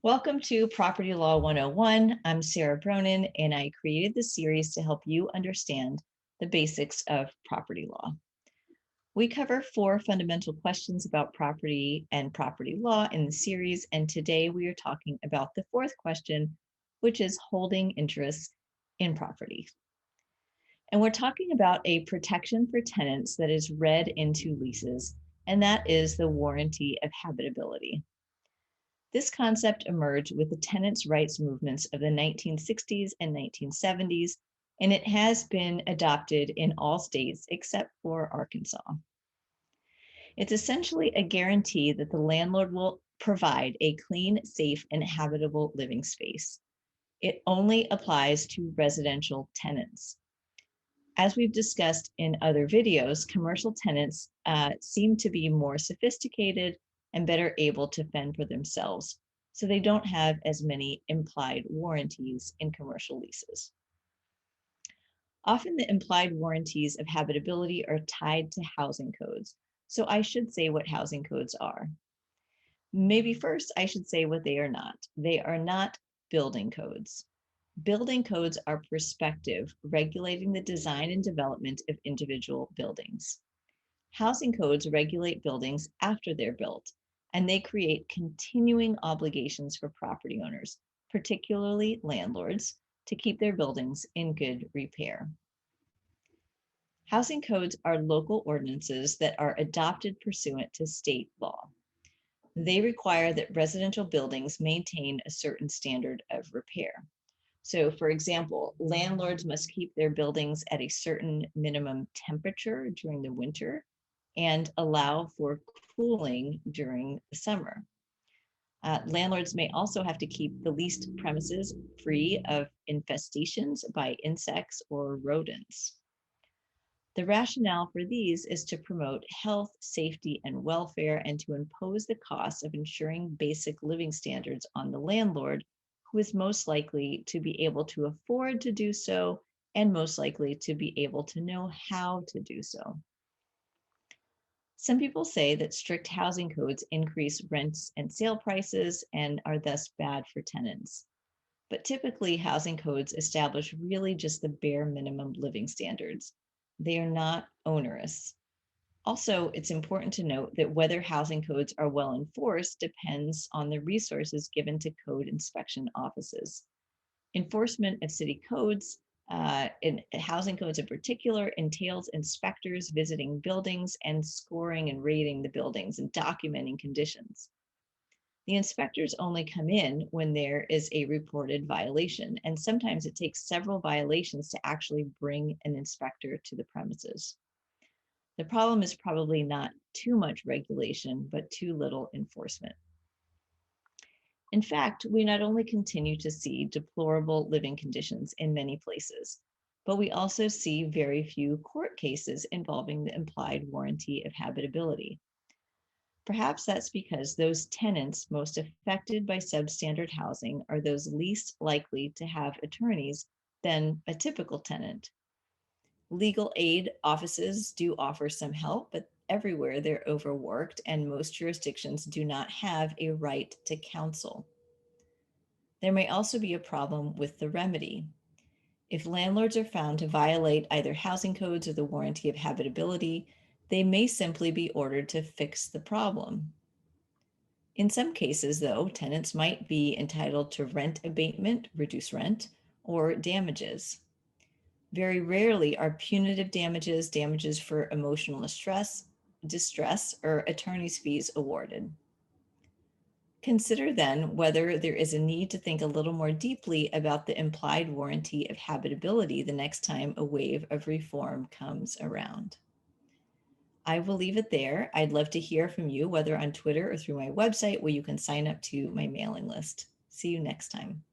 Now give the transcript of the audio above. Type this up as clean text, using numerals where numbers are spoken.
Welcome to Property Law 101. I'm Sara Bronin, and I created this series to help you understand the basics of property law. We cover 4 fundamental questions about property and property law in the series, and today we are talking about the 4th question, which is holding interests in property. And we're talking about a protection for tenants that is read into leases, and that is the warranty of habitability. This concept emerged with the tenants' rights movements of the 1960s and 1970s, and it has been adopted in all states except for Arkansas. It's essentially a guarantee that the landlord will provide a clean, safe, and habitable living space. It only applies to residential tenants. As we've discussed in other videos, commercial tenants seem to be more sophisticated and better able to fend for themselves, so they don't have as many implied warranties in commercial leases. Often the implied warranties of habitability are tied to housing codes, so I should say what housing codes are. Maybe first I should say what they are not. They are not building codes. Building codes are prescriptive, regulating the design and development of individual buildings. Housing codes regulate buildings after they're built, and they create continuing obligations for property owners, particularly landlords, to keep their buildings in good repair. Housing codes are local ordinances that are adopted pursuant to state law. They require that residential buildings maintain a certain standard of repair. So, for example, landlords must keep their buildings at a certain minimum temperature during the winter and allow for cooling during the summer. Landlords may also have to keep the leased premises free of infestations by insects or rodents. The rationale for these is to promote health, safety, and welfare, and to impose the cost of ensuring basic living standards on the landlord, who is most likely to be able to afford to do so and most likely to be able to know how to do so. Some people say that strict housing codes increase rents and sale prices and are thus bad for tenants. But typically, housing codes establish really just the bare minimum living standards. They are not onerous. Also, it's important to note that whether housing codes are well enforced depends on the resources given to code inspection offices. Enforcement of city codes, in housing codes in particular, entails inspectors visiting buildings and scoring and rating the buildings and documenting conditions. The inspectors only come in when there is a reported violation, and sometimes it takes several violations to actually bring an inspector to the premises. The problem is probably not too much regulation, but too little enforcement. In fact, we not only continue to see deplorable living conditions in many places, but we also see very few court cases involving the implied warranty of habitability. Perhaps that's because those tenants most affected by substandard housing are those least likely to have attorneys than a typical tenant. Legal aid offices do offer some help, but everywhere they're overworked, and most jurisdictions do not have a right to counsel. There may also be a problem with the remedy. If landlords are found to violate either housing codes or the warranty of habitability, they may simply be ordered to fix the problem. In some cases, though, tenants might be entitled to rent abatement, reduced rent, or damages. Very rarely are punitive damages, damages for emotional distress, or attorney's fees awarded. Consider then whether there is a need to think a little more deeply about the implied warranty of habitability the next time a wave of reform comes around. I will leave it there. I'd love to hear from you, whether on Twitter or through my website, where you can sign up to my mailing list. See you next time.